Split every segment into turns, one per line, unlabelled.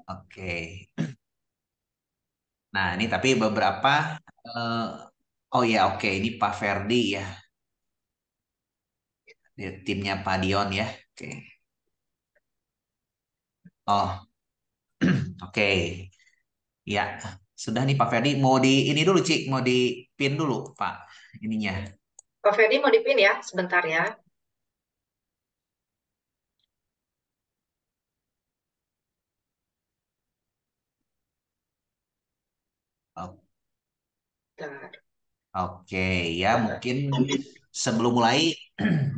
Oke. Nah, ini tapi beberapa eh, oh ya, oke, ini Pak Ferdi ya. Timnya Pak Dion ya. Oke. Oh, oke. Ya, sudah nih Pak Ferdi. Mau di ini dulu, Cik. Mau di pin dulu, Pak. Ininya.
Pak Ferdi mau dipin ya, sebentar ya.
O-
Bentar.
Oke, ya mungkin sebelum mulai,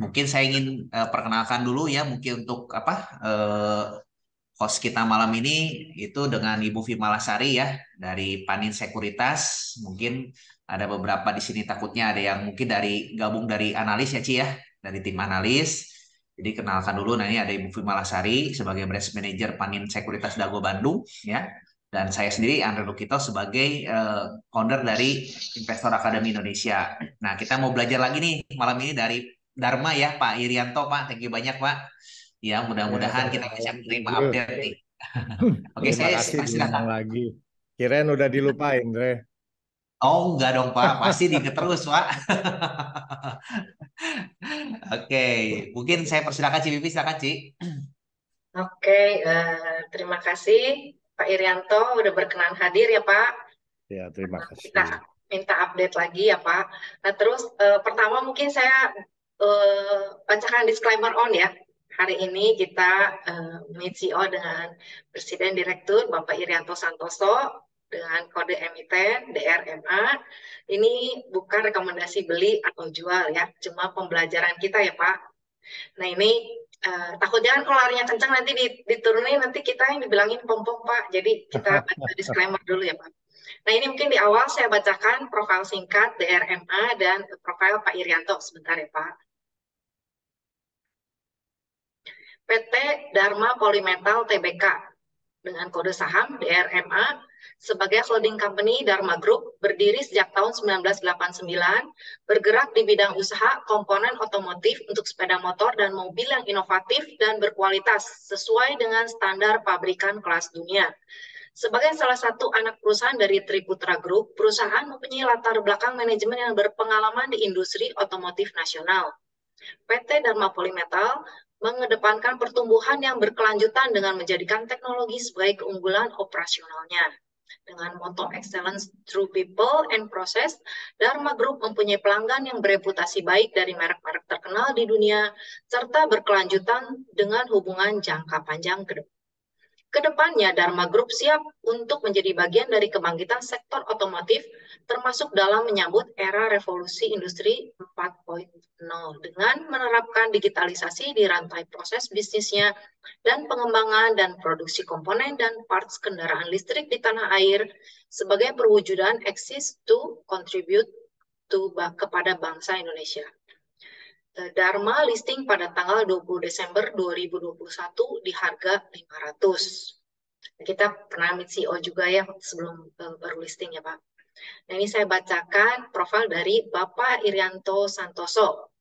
mungkin saya ingin perkenalkan dulu ya, mungkin untuk apa host kita malam ini itu dengan Ibu Vimalasari ya dari Panin Sekuritas. Mungkin ada beberapa di sini takutnya ada yang mungkin gabung dari analis ya Ci ya, dari tim analis. Jadi kenalkan dulu, nah ini ada Ibu Vimalasari sebagai Branch Manager Panin Sekuritas Dago Bandung ya. Dan saya sendiri Andre Lukito sebagai founder dari Investor Academy Indonesia. Nah, kita mau belajar lagi nih malam ini dari Dharma ya, Pak Irianto, Pak. Thank you banyak, Pak. Ya,
Ya,
mudah-mudahan kita bisa
sama-sama.
menerima
Thank you.
update nih. Oke,
Terima
saya
kasih diundang
persilakan.
lagi. Kirain udah dilupain, Dre.
Oh, enggak dong, Pak. Pasti diingat terus, Pak. Oke, mungkin saya persilakan Ci Vivi, silakan Ci.
Oke, terima kasih Pak Irianto udah berkenan hadir ya Pak.
Ya, terima
Kita
kasih.
minta update lagi ya Pak. Nah terus pertama mungkin saya bacakan disclaimer on ya. Hari ini kita meet CEO dengan Presiden Direktur Bapak Irianto Santoso dengan kode emiten DRMA. Ini bukan rekomendasi beli atau jual ya, cuma pembelajaran kita ya Pak. Nah ini takutnya kan kalau larinya kencang nanti diturunin nanti kita yang dibilangin pom-pom Pak. Jadi kita baca disclaimer dulu ya Pak. Nah ini mungkin di awal saya bacakan profil singkat DRMA dan profil Pak Irianto sebentar ya Pak. PT Dharma Polymetal Tbk dengan kode saham DRMA sebagai holding company Dharma Group berdiri sejak tahun 1989, bergerak di bidang usaha komponen otomotif untuk sepeda motor dan mobil yang inovatif dan berkualitas sesuai dengan standar pabrikan kelas dunia. Sebagai salah satu anak perusahaan dari Triputra Group, perusahaan mempunyai latar belakang manajemen yang berpengalaman di industri otomotif nasional. PT Dharma Polymetal mengedepankan pertumbuhan yang berkelanjutan dengan menjadikan teknologi sebagai keunggulan operasionalnya. Dengan moto excellence through people and process, Dharma Group mempunyai pelanggan yang bereputasi baik dari merek-merek terkenal di dunia, serta berkelanjutan dengan hubungan jangka panjang ke depan. Kedepannya, Dharma Group siap untuk menjadi bagian dari kebangkitan sektor otomotif, termasuk dalam menyambut era revolusi industri 4.0 dengan menerapkan digitalisasi di rantai proses bisnisnya dan pengembangan dan produksi komponen dan parts kendaraan listrik di tanah air sebagai perwujudan exist to contribute kepada bangsa Indonesia. Dharma listing pada tanggal 20 Desember 2021 di harga 500. Kita pernah meet CEO juga ya sebelum baru listing ya Pak. Nah ini saya bacakan profil dari Bapak Irianto Santoso.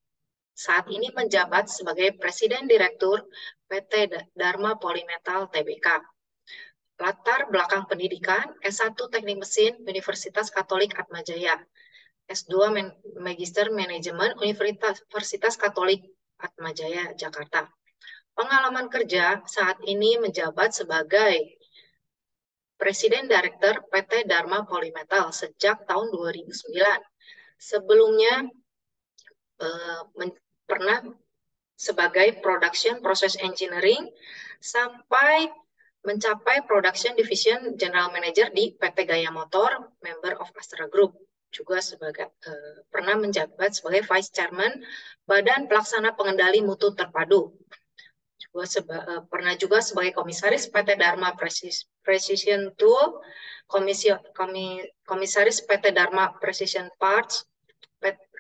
Saat ini menjabat sebagai Presiden Direktur PT Dharma Polymetal Tbk. Latar belakang pendidikan S1 Teknik Mesin Universitas Katolik Atmajaya. S2 Magister Manajemen Universitas Katolik Atmajaya, Jakarta. Pengalaman kerja saat ini menjabat sebagai Presiden Direktur PT Dharma Polymetal sejak tahun 2009. Sebelumnya pernah sebagai Production Process Engineering sampai mencapai Production Division General Manager di PT Gaya Motor, member of Astra Group. Juga sebagai pernah menjabat sebagai Vice Chairman Badan Pelaksana Pengendali Mutu Terpadu. Pernah juga sebagai Komisaris PT Dharma Precision Tool, Komisaris PT Dharma Precision Parts,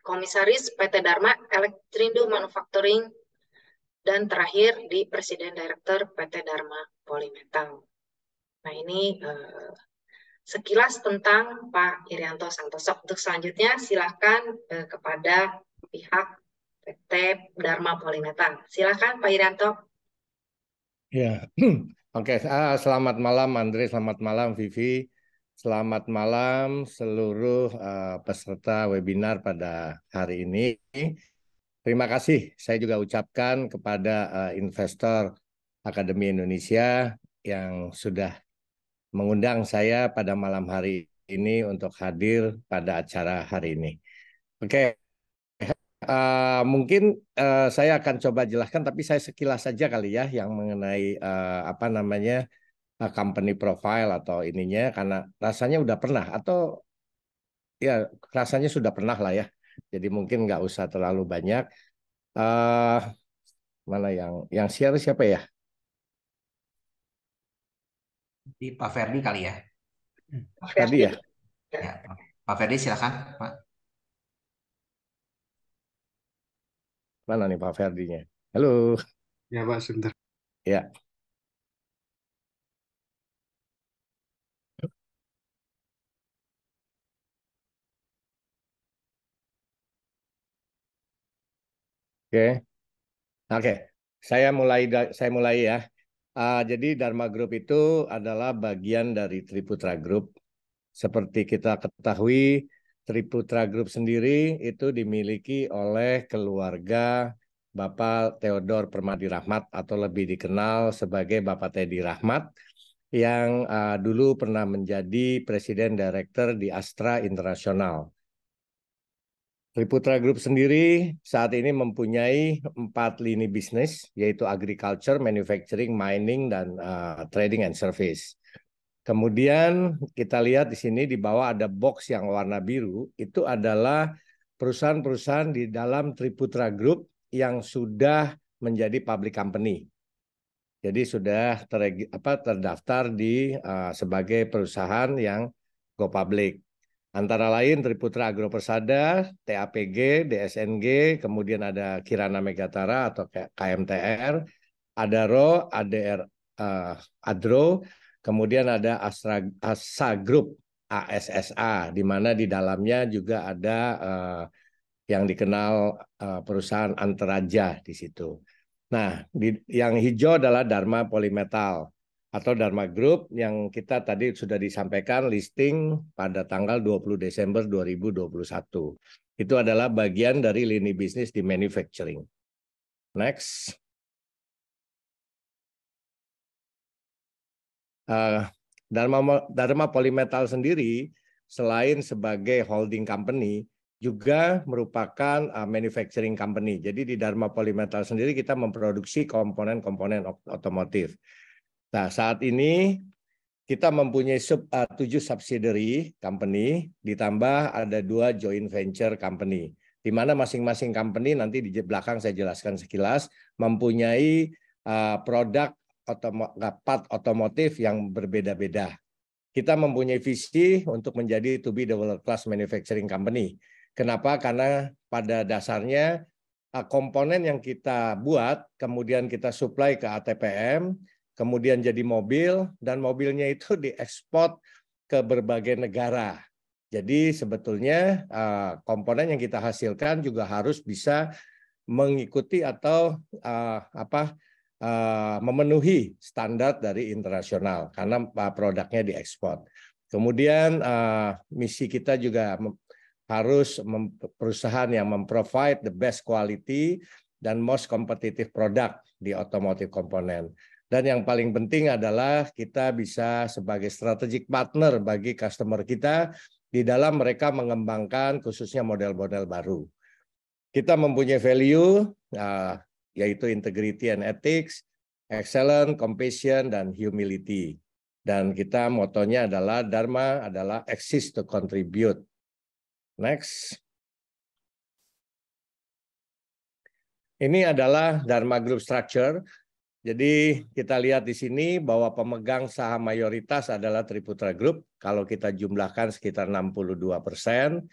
Komisaris PT Dharma Elektrindo Manufacturing, dan terakhir di Presiden Direktur PT Dharma Polymetal. Nah ini sekilas tentang Pak Irianto Santoso. Untuk selanjutnya silakan kepada pihak PT Dharma Polymetal. Silakan Pak Irianto.
Ya, Oke, selamat malam Andre, selamat malam Vivi, selamat malam seluruh peserta webinar pada hari ini. Terima kasih saya juga ucapkan kepada investor Akademi Indonesia yang sudah mengundang saya pada malam hari ini untuk hadir pada acara hari ini. Oke, mungkin saya akan coba jelaskan, tapi saya sekilas saja kali ya yang mengenai apa namanya company profile atau ininya, karena rasanya udah pernah atau ya rasanya sudah pernah lah ya. Jadi mungkin nggak usah terlalu banyak. eh Mana yang share siapa ya?
Di Pak Ferdi kali ya.
Tadi
Verdi.
ya.
Ya, Pak Ferdi silakan, Pak.
Mana nih Pak Ferdinya? Halo.
Ya Pak, sebentar.
Ya. Oke. Oke. Saya mulai ya. Jadi Dharma Group itu adalah bagian dari Triputra Group. Seperti kita ketahui, Triputra Group sendiri itu dimiliki oleh keluarga Bapak Theodor Permadi Rahmat atau lebih dikenal sebagai Bapak Teddy Rahmat yang dulu pernah menjadi Presiden Direktur di Astra Internasional. Triputra Group sendiri saat ini mempunyai 4 lini bisnis, yaitu agriculture, manufacturing, mining, dan trading and service. Kemudian kita lihat di sini di bawah ada box yang warna biru, itu adalah perusahaan-perusahaan di dalam Triputra Group yang sudah menjadi public company. Jadi sudah terdaftar di sebagai perusahaan yang go public. Antara lain Triputra Agro Persada, TAPG, DSNG, kemudian ada Kirana Megatara atau KMTR, Adaro, ADR, Adro, kemudian ada Asa Group, ASSA, di mana di dalamnya juga ada yang dikenal perusahaan Anteraja di situ. Nah, yang hijau adalah Dharma Polymetal atau Dharma Group yang kita tadi sudah disampaikan listing pada tanggal 20 Desember 2021. Itu adalah bagian dari lini bisnis di manufacturing. Next. Dharma Polymetal sendiri selain sebagai holding company juga merupakan manufacturing company. Jadi di Dharma Polymetal sendiri kita memproduksi komponen-komponen otomotif. Nah, saat ini kita mempunyai 7 subsidiary company, ditambah ada 2 joint venture company, di mana masing-masing company nanti di belakang saya jelaskan sekilas, mempunyai produk part otomotif yang berbeda-beda. Kita mempunyai visi untuk menjadi to be the world class manufacturing company. Kenapa? Karena pada dasarnya komponen yang kita buat, kemudian kita supply ke ATPM, kemudian jadi mobil, dan mobilnya itu diekspor ke berbagai negara. Jadi sebetulnya komponen yang kita hasilkan juga harus bisa mengikuti atau memenuhi standar dari internasional karena produknya diekspor. Kemudian misi kita juga harus perusahaan yang memprovide the best quality dan most competitive product di otomotif komponen. Dan yang paling penting adalah kita bisa sebagai strategic partner bagi customer kita di dalam mereka mengembangkan khususnya model-model baru. Kita mempunyai value, yaitu integrity and ethics, excellence, compassion, dan humility. Dan kita motonya adalah Dharma adalah exist to contribute. Next. Ini adalah Dharma Group Structure. Jadi kita lihat di sini bahwa pemegang saham mayoritas adalah Triputra Group. Kalau kita jumlahkan sekitar 62%.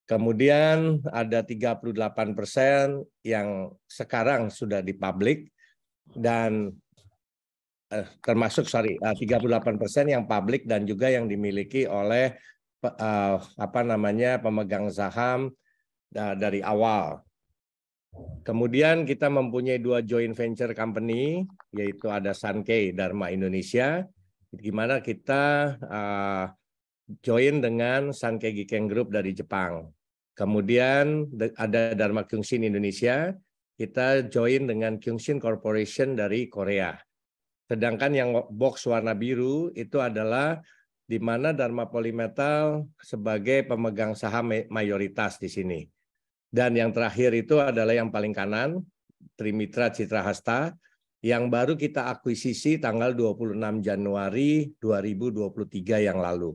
Kemudian ada 38% yang sekarang sudah di publik dan termasuk 38% yang publik dan juga yang dimiliki oleh pemegang saham dari awal. Kemudian kita mempunyai 2 joint venture company, yaitu ada Sankei Dharma Indonesia, di mana kita join dengan Sankei Giken Group dari Jepang. Kemudian ada Dharma Kyungshin Indonesia, kita join dengan Kyungshin Corporation dari Korea. Sedangkan yang box warna biru itu adalah di mana Dharma Polymetal sebagai pemegang saham mayoritas di sini. Dan yang terakhir itu adalah yang paling kanan, Trimitra Citra Hasta, yang baru kita akuisisi tanggal 26 Januari 2023 yang lalu.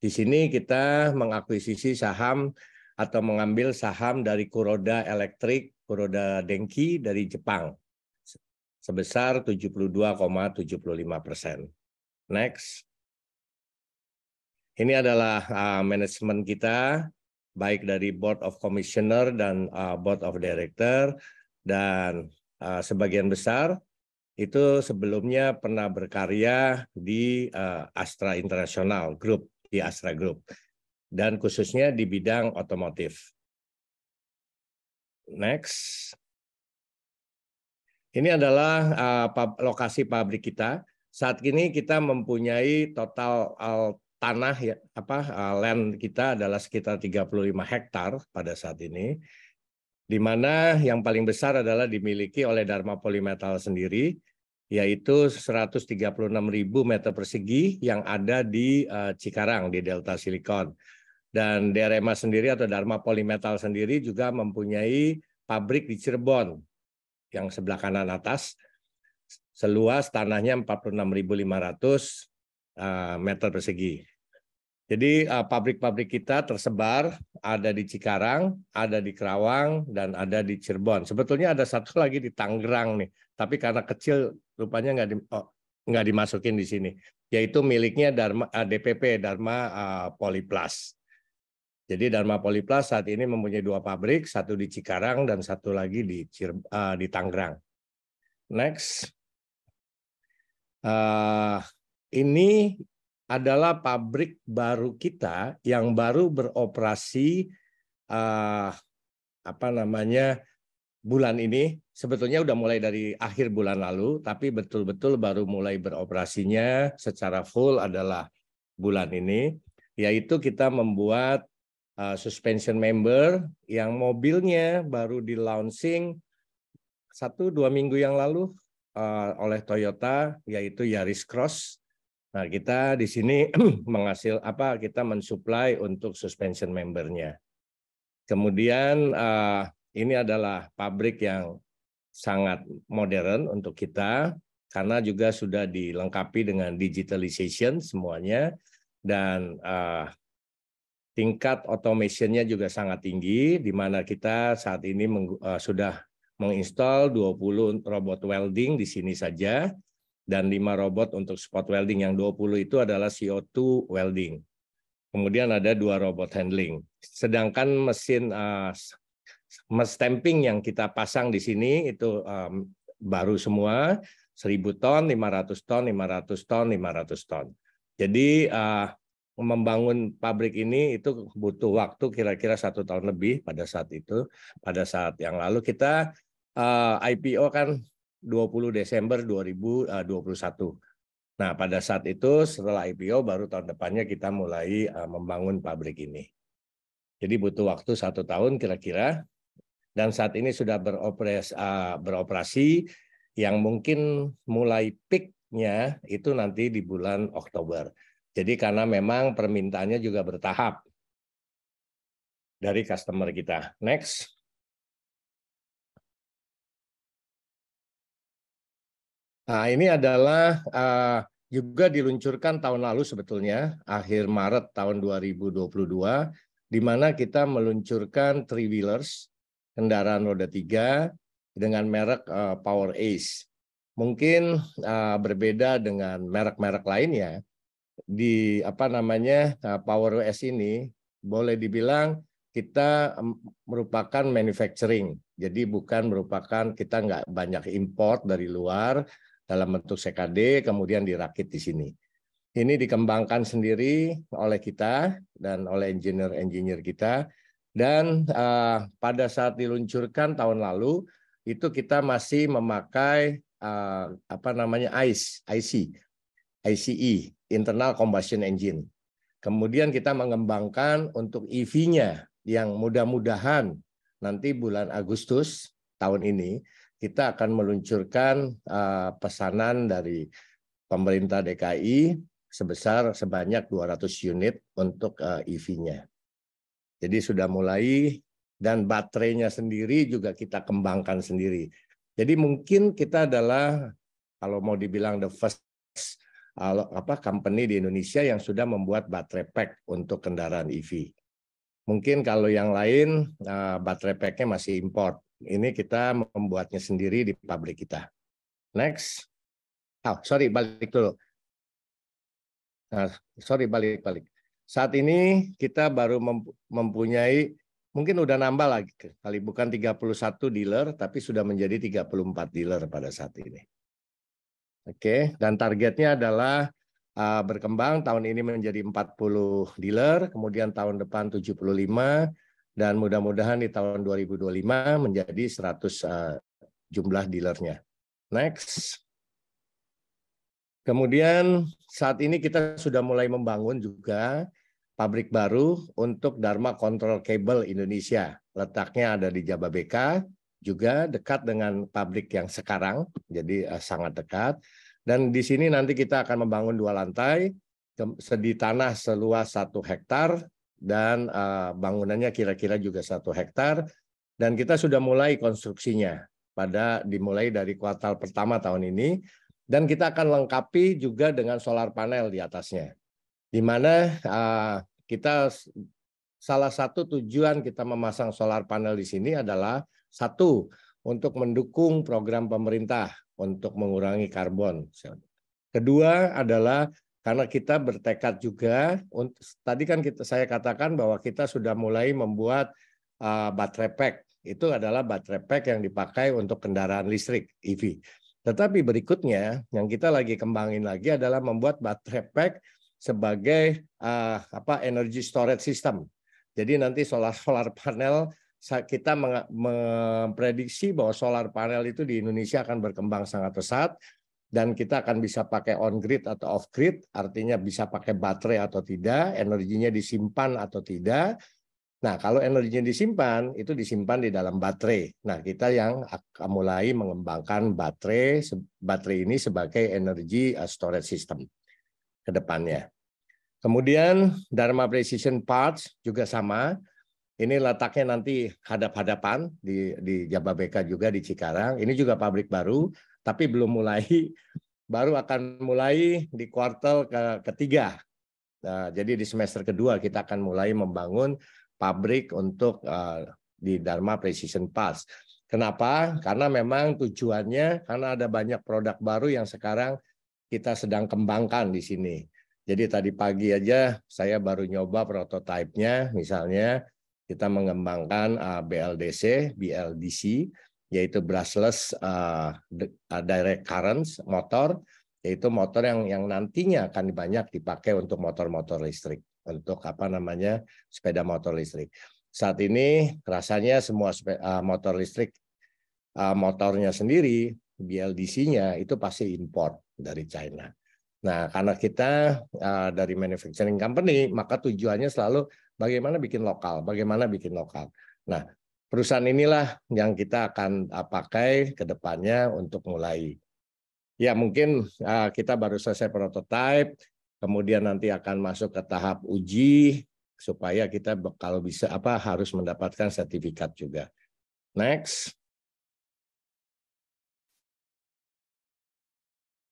Di sini kita mengakuisisi saham atau mengambil saham dari Kuroda Electric, Kuroda Denki dari Jepang, sebesar 72,75%. Next. Ini adalah manajemen kita, baik dari Board of Commissioner dan Board of Director, dan sebagian besar itu sebelumnya pernah berkarya di Astra International Group, di Astra Group, dan khususnya di bidang otomotif. Next. Ini adalah lokasi pabrik kita. Saat ini kita mempunyai total tanah land kita adalah sekitar 35 hektar pada saat ini, di mana yang paling besar adalah dimiliki oleh Dharma Polymetal sendiri, yaitu 136.000 meter persegi yang ada di Cikarang, di Delta Silicon. Dan DRMA sendiri atau Dharma Polymetal sendiri juga mempunyai pabrik di Cirebon, yang sebelah kanan atas, seluas tanahnya 46.500 meter persegi. Jadi pabrik-pabrik kita tersebar, ada di Cikarang, ada di Kerawang, dan ada di Cirebon. Sebetulnya ada satu lagi di Tangerang nih, tapi karena kecil rupanya nggak dimasukin di sini, yaitu miliknya DPP, Dharma Polyplus. Jadi Dharma Polyplus saat ini mempunyai 2 pabrik, satu di Cikarang dan satu lagi di Tangerang. Next. Ini adalah pabrik baru kita yang baru beroperasi bulan ini. Sebetulnya udah mulai dari akhir bulan lalu, tapi betul-betul baru mulai beroperasinya secara full adalah bulan ini, yaitu kita membuat suspension member yang mobilnya baru di launching 1-2 minggu yang lalu oleh Toyota, yaitu Yaris Cross. Nah, kita di sini kita mensuplai untuk suspension membernya. Kemudian ini adalah pabrik yang sangat modern untuk kita, karena juga sudah dilengkapi dengan digitalization semuanya, dan tingkat automation-nya juga sangat tinggi, di mana kita saat ini sudah menginstall 20 robot welding di sini saja, dan 5 robot untuk spot welding. Yang 20 itu adalah CO2 welding. Kemudian ada 2 robot handling. Sedangkan mesin stamping yang kita pasang di sini itu baru semua, 1.000 ton, 500 ton, 500 ton, 500 ton. Jadi membangun pabrik ini itu butuh waktu kira-kira 1 tahun lebih pada saat itu. Pada saat yang lalu kita IPO kan 20 Desember 2021. Nah, pada saat itu setelah IPO baru tahun depannya kita mulai membangun pabrik ini. Jadi butuh waktu 1 tahun kira-kira. Dan saat ini sudah beroperasi yang mungkin mulai peak-nya itu nanti di bulan Oktober. Jadi karena memang permintaannya juga bertahap dari customer kita. Next. Nah, ini adalah juga diluncurkan tahun lalu sebetulnya, akhir Maret tahun 2022, di mana kita meluncurkan three-wheelers, kendaraan roda 3, dengan merek Power Ace. Mungkin berbeda dengan merek-merek lainnya, di Power Ace ini boleh dibilang kita merupakan manufacturing. Jadi bukan merupakan, kita nggak banyak import dari luar, dalam bentuk CKD, kemudian dirakit di sini. Ini dikembangkan sendiri oleh kita dan oleh engineer-engineer kita, Dan pada saat diluncurkan tahun lalu itu kita masih memakai ICE, Internal Combustion Engine. Kemudian kita mengembangkan untuk EV-nya yang mudah-mudahan nanti bulan Agustus tahun ini kita akan meluncurkan pesanan dari pemerintah DKI sebanyak 200 unit untuk EV-nya. Jadi sudah mulai, dan baterainya sendiri juga kita kembangkan sendiri. Jadi mungkin kita adalah, kalau mau dibilang the first company di Indonesia yang sudah membuat baterai pack untuk kendaraan EV. Mungkin kalau yang lain baterai packnya masih import. Ini kita membuatnya sendiri di pabrik kita. Next. Balik dulu. Balik. Saat ini kita baru mempunyai, mungkin udah nambah lagi kali, bukan 31 dealer, tapi sudah menjadi 34 dealer pada saat ini. Oke, dan targetnya adalah berkembang tahun ini menjadi 40 dealer, kemudian tahun depan 75, dan mudah-mudahan di tahun 2025 menjadi 100 jumlah dealernya. Next. Kemudian saat ini kita sudah mulai membangun juga pabrik baru untuk Dharma Control Cable Indonesia. Letaknya ada di Jababeka, juga dekat dengan pabrik yang sekarang, jadi sangat dekat. Dan di sini nanti kita akan membangun 2 lantai, di tanah seluas 1 hektar, dan bangunannya kira-kira juga 1 hektar. Dan kita sudah mulai konstruksinya, dimulai dari kuartal pertama tahun ini. Dan kita akan lengkapi juga dengan solar panel di atasnya. Di mana kita, salah satu tujuan kita memasang solar panel di sini adalah, satu, untuk mendukung program pemerintah untuk mengurangi karbon. Kedua adalah karena kita bertekad juga, tadi kan saya katakan bahwa kita sudah mulai membuat baterai pack. Itu adalah baterai pack yang dipakai untuk kendaraan listrik, EV. Tetapi berikutnya yang kita lagi kembangin lagi adalah membuat baterai pack sebagai energy storage system. Jadi nanti solar panel, kita memprediksi bahwa solar panel itu di Indonesia akan berkembang sangat pesat, dan kita akan bisa pakai on grid atau off grid, artinya bisa pakai baterai atau tidak, energinya disimpan atau tidak. Nah, kalau energinya disimpan, itu disimpan di dalam baterai. Nah, kita yang akan mulai mengembangkan baterai ini sebagai energy storage system ke depannya. Kemudian Dharma Precision Parts juga sama. Ini letaknya nanti hadap-hadapan di Jababeka juga di Cikarang. Ini juga pabrik baru, tapi belum mulai. Baru akan mulai di kuartal ketiga. Nah, jadi di semester kedua kita akan mulai membangun pabrik untuk di Dharma Precision Parts. Kenapa? Karena memang tujuannya, karena ada banyak produk baru yang sekarang kita sedang kembangkan di sini. Jadi tadi pagi aja saya baru nyoba prototipenya, misalnya kita mengembangkan BLDC, yaitu brushless direct current motor, yaitu motor yang nantinya akan banyak dipakai untuk motor-motor listrik, untuk sepeda motor listrik. Saat ini rasanya semua motor listrik, motornya sendiri, BLDC-nya itu pasti import dari China. Nah, karena kita dari manufacturing company, maka tujuannya selalu bagaimana bikin lokal. Nah, perusahaan inilah yang kita akan pakai ke depannya untuk mulai. Ya, mungkin kita baru selesai prototipe, kemudian nanti akan masuk ke tahap uji, supaya kita kalau bisa harus mendapatkan sertifikat juga. Next.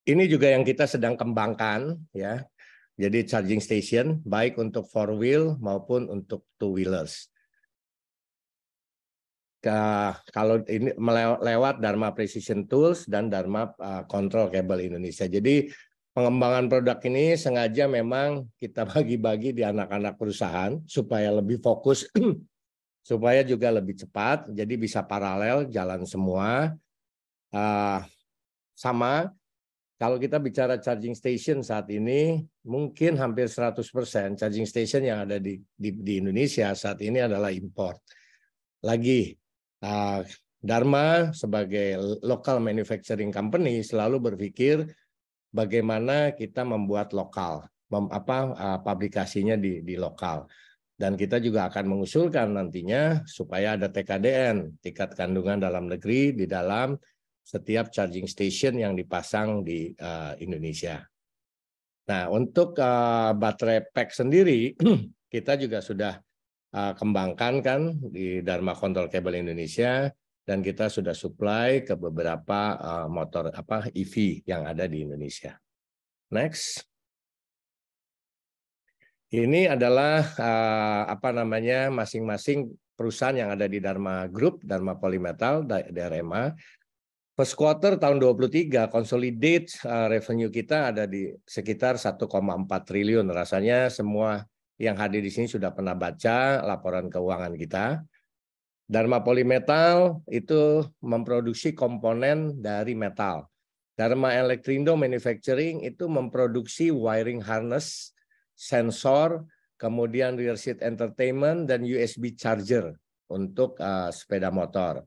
Ini juga yang kita sedang kembangkan, ya. Jadi charging station, baik untuk 4-wheel maupun untuk 2-wheelers. Kalau ini lewat Dharma Precision Tools dan Dharma Control Cable Indonesia. Jadi pengembangan produk ini sengaja memang kita bagi-bagi di anak-anak perusahaan supaya lebih fokus, supaya juga lebih cepat. Jadi bisa paralel jalan semua. Sama Kalau kita bicara charging station saat ini, mungkin hampir 100% charging station yang ada di Indonesia saat ini adalah import. Lagi, Dharma sebagai local manufacturing company selalu berpikir bagaimana kita membuat lokal, pabrikasinya di lokal. Dan kita juga akan mengusulkan nantinya supaya ada TKDN, tingkat kandungan dalam negeri, di dalam setiap charging station yang dipasang di Indonesia. Nah, untuk baterai pack sendiri, kita juga sudah kembangkan kan di Dharma Control Cable Indonesia, dan kita sudah supply ke beberapa motor EV yang ada di Indonesia. Next. Ini adalah masing-masing perusahaan yang ada di Dharma Group, Dharma Polymetal, DRMA. First quarter tahun 23 consolidate revenue kita ada di sekitar 1,4 triliun. Rasanya semua yang hadir di sini sudah pernah baca laporan keuangan kita. Dharma Polymetal itu memproduksi komponen dari metal. Dharma Electrindo Manufacturing itu memproduksi wiring harness, sensor, kemudian rear seat entertainment, dan USB charger untuk sepeda motor.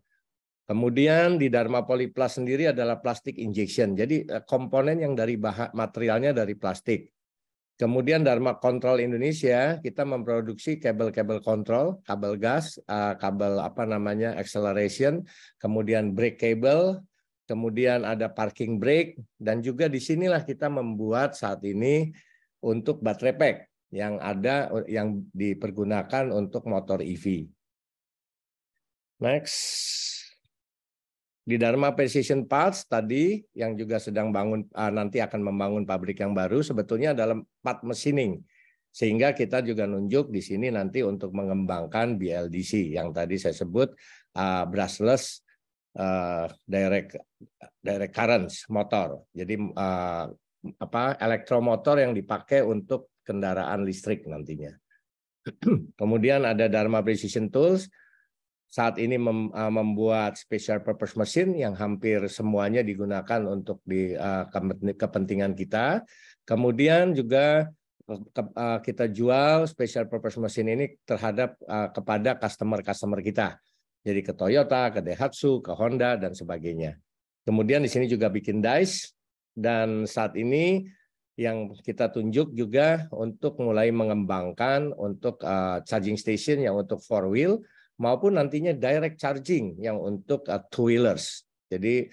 Kemudian di Dharma Polyplus sendiri adalah plastik injection. Jadi komponen yang dari materialnya dari plastik. Kemudian Dharma Control Indonesia, kita memproduksi kabel-kabel kontrol, kabel gas, kabel acceleration, kemudian brake cable, kemudian ada parking brake, dan juga di sinilah kita membuat saat ini untuk baterai pack yang yang dipergunakan untuk motor EV. Next. Di Dharma Precision Parts tadi yang juga sedang nanti akan membangun pabrik yang baru sebetulnya adalah part machining. Sehingga kita juga nunjuk di sini nanti untuk mengembangkan BLDC yang tadi saya sebut brushless direct current motor. Jadi elektromotor yang dipakai untuk kendaraan listrik nantinya. Kemudian ada Dharma Precision Tools. Saat ini membuat special purpose machine yang hampir semuanya digunakan untuk kepentingan kita. Kemudian juga kita jual special purpose machine ini kepada customer kita. Jadi ke Toyota, ke Daihatsu, ke Honda, dan sebagainya. Kemudian di sini juga bikin dice. Dan saat ini yang kita tunjuk juga untuk mulai mengembangkan untuk charging station yang untuk 4-wheel, maupun nantinya direct charging yang untuk two-wheelers. Jadi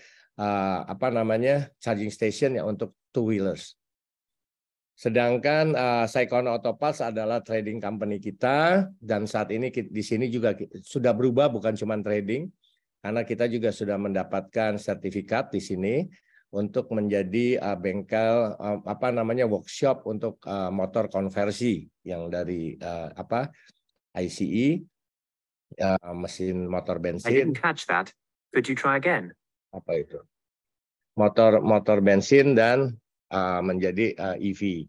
charging station yang untuk two-wheelers. Sedangkan Saikona Auto Parts adalah trading company kita, dan saat ini di sini juga sudah berubah, bukan cuma trading, karena kita juga sudah mendapatkan sertifikat di sini untuk menjadi bengkel workshop untuk motor konversi yang dari ICE. Mesin motor bensin.
I didn't catch that. Could you try again?
Apa itu? Motor bensin dan menjadi EV.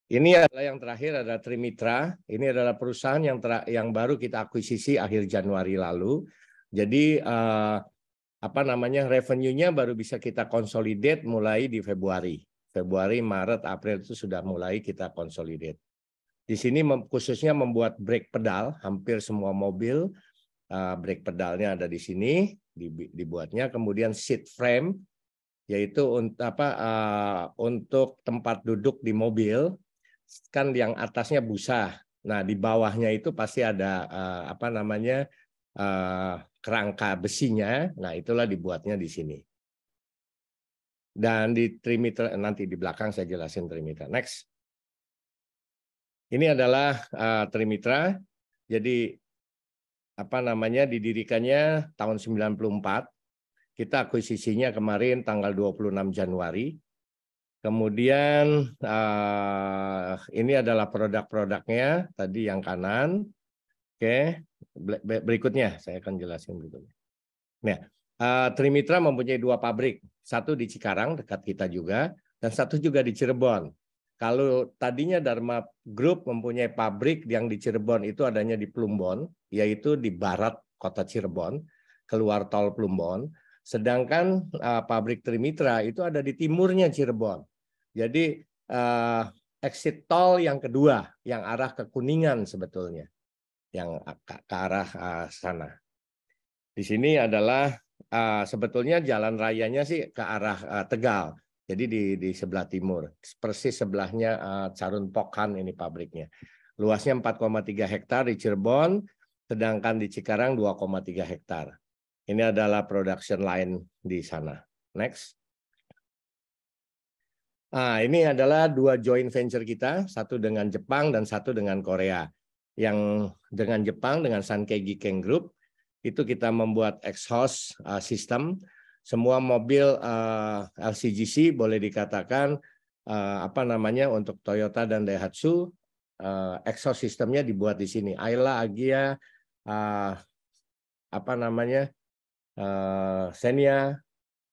Ini adalah yang terakhir ada Trimitra. Ini adalah perusahaan yang baru kita akuisisi akhir Januari lalu. Jadi revenue-nya baru bisa kita consolidate mulai di Februari. Februari, Maret, April itu sudah mulai kita consolidate. Di sini khususnya membuat brake pedal, hampir semua mobil brake pedalnya ada di sini dibuatnya. Kemudian seat frame, yaitu untuk tempat duduk di mobil, kan yang atasnya busa. Nah di bawahnya itu pasti ada kerangka besinya. Nah itulah dibuatnya di sini. Dan di Trimitra nanti di belakang saya jelasin Trimitra. Next. Ini adalah Trimitra. Jadi didirikannya tahun 94. Kita akuisisinya kemarin tanggal 26 Januari. Kemudian ini adalah produk-produknya tadi yang kanan. Oke, berikutnya saya akan jelasin berikutnya. Nah, Trimitra mempunyai 2 pabrik, satu di Cikarang dekat kita juga, dan satu juga di Cirebon. Kalau tadinya Dharma Group mempunyai pabrik yang di Cirebon itu adanya di Plumbon, yaitu di barat kota Cirebon, keluar tol Plumbon. Sedangkan pabrik Trimitra itu ada di timurnya Cirebon. Jadi exit tol yang kedua yang arah ke Kuningan sebetulnya, yang ke arah sana. Di sini adalah sebetulnya jalan rayanya sih ke arah Tegal. Jadi di sebelah timur, persis sebelahnya Carun Pokhan ini pabriknya. Luasnya 4,3 hektar di Cirebon, sedangkan di Cikarang 2,3 hektar. Ini adalah production line di sana. Next. Ini adalah dua joint venture kita, satu dengan Jepang dan satu dengan Korea. Yang dengan Jepang, dengan Sankei Giken Group, itu kita membuat exhaust system. Semua mobil LCGC boleh dikatakan untuk Toyota dan Daihatsu, exhaust systemnya dibuat di sini. Ayla, Agia, Xenia,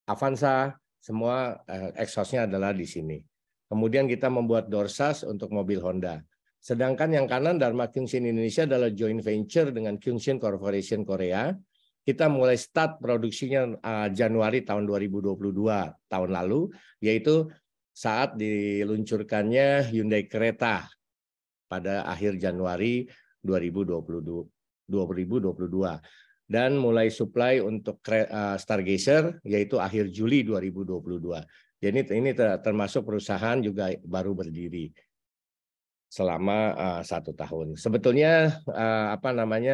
Avanza, semua exhaustnya adalah di sini. Kemudian kita membuat dorsas untuk mobil Honda. Sedangkan yang kanan Dharma Kyungshin Indonesia adalah joint venture dengan Kyungshin Corporation Korea. Kita mulai start produksinya Januari tahun 2022 tahun lalu, yaitu saat diluncurkannya Hyundai Creta pada akhir Januari 2022. Dan mulai supply untuk Stargazer yaitu akhir Juli 2022. Jadi ini termasuk perusahaan juga baru berdiri selama 1 tahun. Sebetulnya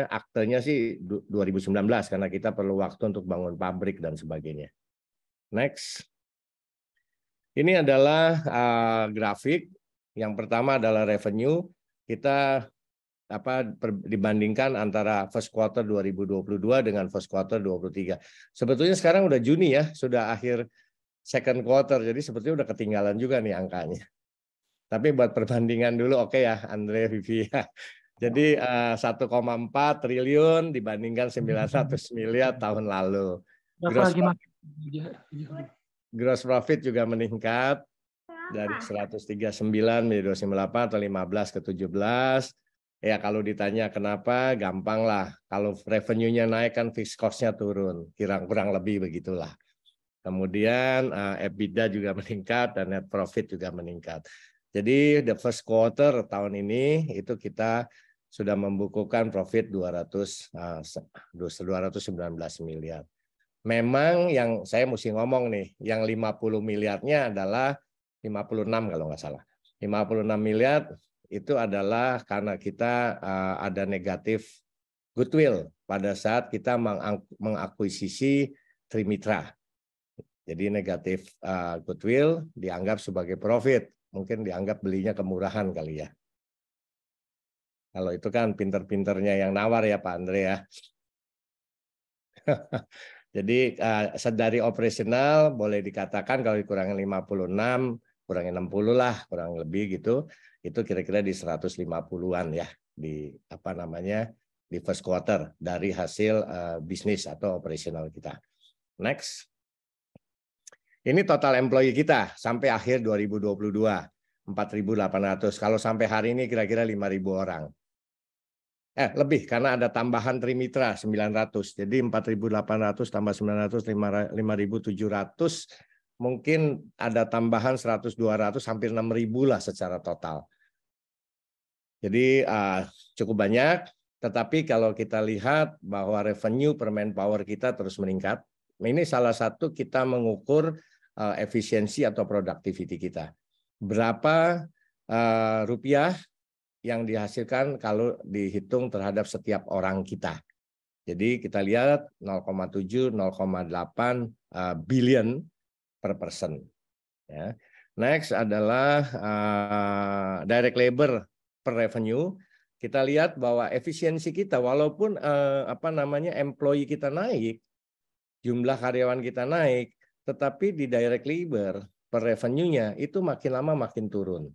aktenya sih 2019 karena kita perlu waktu untuk bangun pabrik dan sebagainya. Next. Ini adalah grafik. Yang pertama adalah revenue. Kita dibandingkan antara first quarter 2022 dengan first quarter 2023. Sebetulnya sekarang udah Juni ya, sudah akhir second quarter, jadi sebetulnya udah ketinggalan juga nih angkanya. Tapi buat perbandingan dulu oke ya, Andre, Vivi ya. Jadi 1,4 triliun dibandingkan 900 miliar tahun lalu. Gross profit juga meningkat dari 139 menjadi 258 atau 15 ke 17. Ya kalau ditanya kenapa, gampang lah. Kalau revenue-nya naik kan fixed cost-nya turun, kurang lebih begitulah. Kemudian EBITDA juga meningkat dan net profit juga meningkat. Jadi the first quarter tahun ini itu kita sudah membukukan profit 219 miliar. Memang yang saya mesti ngomong nih, yang 50 miliarnya adalah 56 kalau nggak salah. 56 miliar itu adalah karena kita ada negatif goodwill pada saat kita mengakuisisi Trimitra. Jadi negatif goodwill dianggap sebagai profit. Mungkin dianggap belinya kemurahan kali ya. Kalau itu kan pinter-pinternya yang nawar ya Pak Andre ya. Jadi dari operasional boleh dikatakan kalau dikurangin 56, kurangin 60 lah, kurang lebih gitu. Itu kira-kira di 150-an ya di di first quarter dari hasil bisnis atau operasional kita. Next. Ini total employee kita sampai akhir 2022 4.800. Kalau sampai hari ini kira-kira 5.000 orang. Lebih karena ada tambahan Trimitra 900. Jadi 4.800 tambah 900 5.700. Mungkin ada tambahan 100 200 hampir 6.000 lah secara total. Jadi cukup banyak, tetapi kalau kita lihat bahwa revenue per manpower kita terus meningkat, ini salah satu kita mengukur efisiensi atau productivity kita. Berapa rupiah yang dihasilkan kalau dihitung terhadap setiap orang kita. Jadi kita lihat 0,7, 0,8 billion per person. Ya. Next adalah direct labor per revenue. Kita lihat bahwa efisiensi kita walaupun employee kita naik, jumlah karyawan kita naik, tetapi di direct labor per revenue-nya itu makin lama makin turun.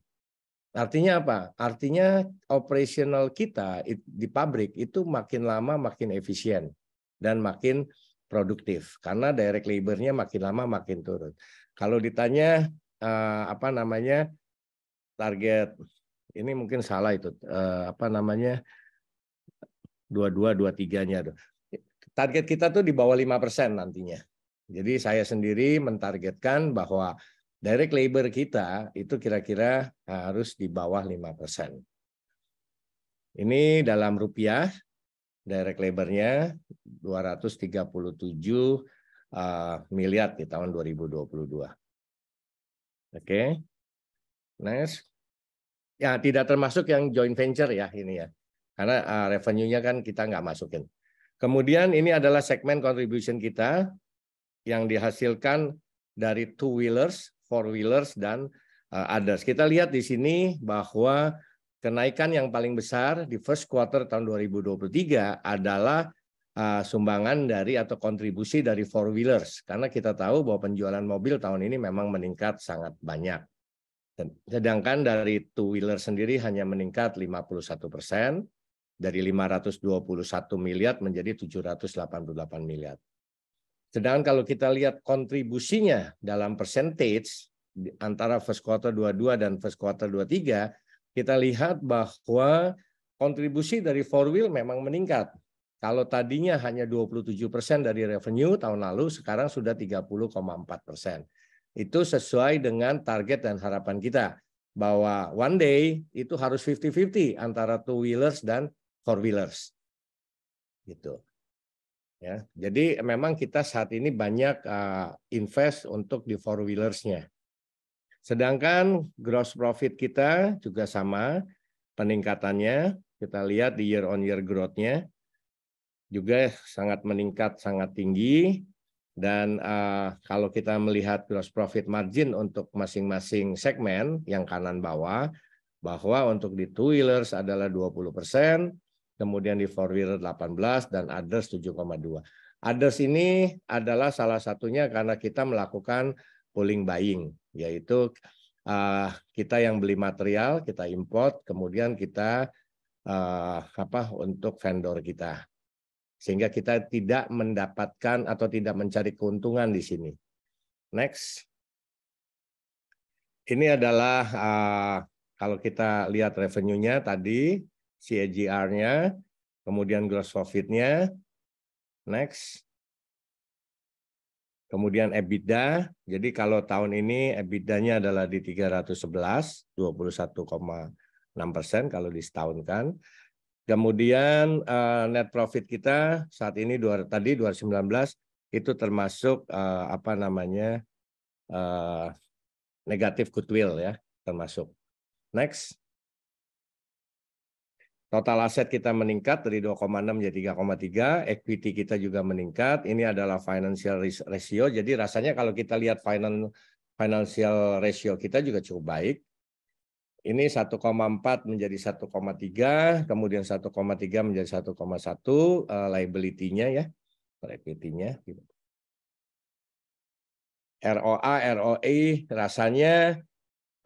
Artinya apa? Artinya operasional kita di pabrik itu makin lama makin efisien dan makin produktif karena direct labor-nya makin lama makin turun. Kalau ditanya target ini mungkin salah itu 22 23-nya tuh. Target kita tuh di bawah 5% nantinya. Jadi saya sendiri mentargetkan bahwa direct labor kita itu kira-kira harus di bawah 5%. Ini dalam rupiah, direct labor-nya 237 miliar di tahun 2022. Oke. Next. Ya, tidak termasuk yang joint venture ya ini ya. Karena revenue-nya kan kita nggak masukin. Kemudian ini adalah segmen contribution kita yang dihasilkan dari two-wheelers, four-wheelers, dan others. Kita lihat di sini bahwa kenaikan yang paling besar di first quarter tahun 2023 adalah sumbangan dari atau kontribusi dari four-wheelers. Karena kita tahu bahwa penjualan mobil tahun ini memang meningkat sangat banyak. Sedangkan dari two-wheeler sendiri hanya meningkat 51%, dari 521 miliar menjadi 788 miliar. Sedangkan kalau kita lihat kontribusinya dalam percentage antara first quarter 22 dan first quarter 23, kita lihat bahwa kontribusi dari four wheel memang meningkat. Kalau tadinya hanya 27% dari revenue tahun lalu, sekarang sudah 30,4%. Itu sesuai dengan target dan harapan kita bahwa one day itu harus 50-50 antara two wheelers dan four wheelers. Gitu. Ya, jadi memang kita saat ini banyak invest untuk di four wheelers-nya. Sedangkan gross profit kita juga sama peningkatannya. Kita lihat di year on year growth-nya juga sangat meningkat, sangat tinggi. Dan kalau kita melihat gross profit margin untuk masing-masing segmen yang kanan bawah, bahwa untuk di two wheelers adalah 20%, kemudian di four wheeler 18 dan others 7,2. Others ini adalah salah satunya karena kita melakukan pooling buying, yaitu kita yang beli material, kita import, kemudian kita untuk vendor kita. Sehingga kita tidak mendapatkan atau tidak mencari keuntungan di sini. Next. Ini adalah kalau kita lihat revenue-nya tadi, CAGR-nya, kemudian gross profit-nya. Next. Kemudian EBITDA. Jadi kalau tahun ini EBITDA-nya adalah di 311, 21,6% kalau disetahunkan. Kemudian net profit kita saat ini tadi 2019 itu termasuk negatif goodwill ya, termasuk. Next. Total aset kita meningkat dari 2,6 menjadi 3,3, equity kita juga meningkat. Ini adalah financial ratio. Jadi rasanya kalau kita lihat financial ratio kita juga cukup baik. Ini 1,4 menjadi 1,3, kemudian 1,3 menjadi 1,1 liability-nya ya, equity-nya. ROA, ROE rasanya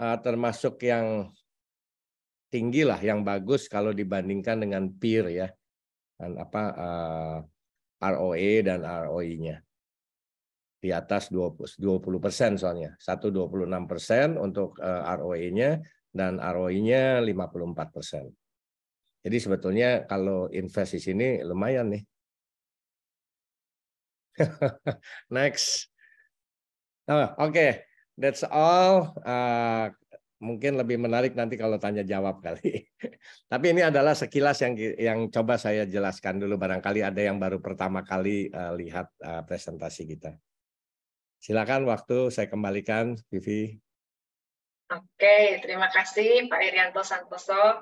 termasuk yang tinggi lah, yang bagus kalau dibandingkan dengan peer ya, dan ROE dan ROE-nya di atas 20% soalnya, 126% untuk ROE-nya. Dan ROI-nya 54%. Jadi sebetulnya kalau invest di sini lumayan nih. Next. Oke. That's all. Mungkin lebih menarik nanti kalau tanya jawab kali. Tapi ini adalah sekilas yang coba saya jelaskan dulu. Barangkali ada yang baru pertama kali lihat presentasi kita. Silakan waktu saya kembalikan, Vivi.
Oke, terima kasih Pak Irianto Santoso.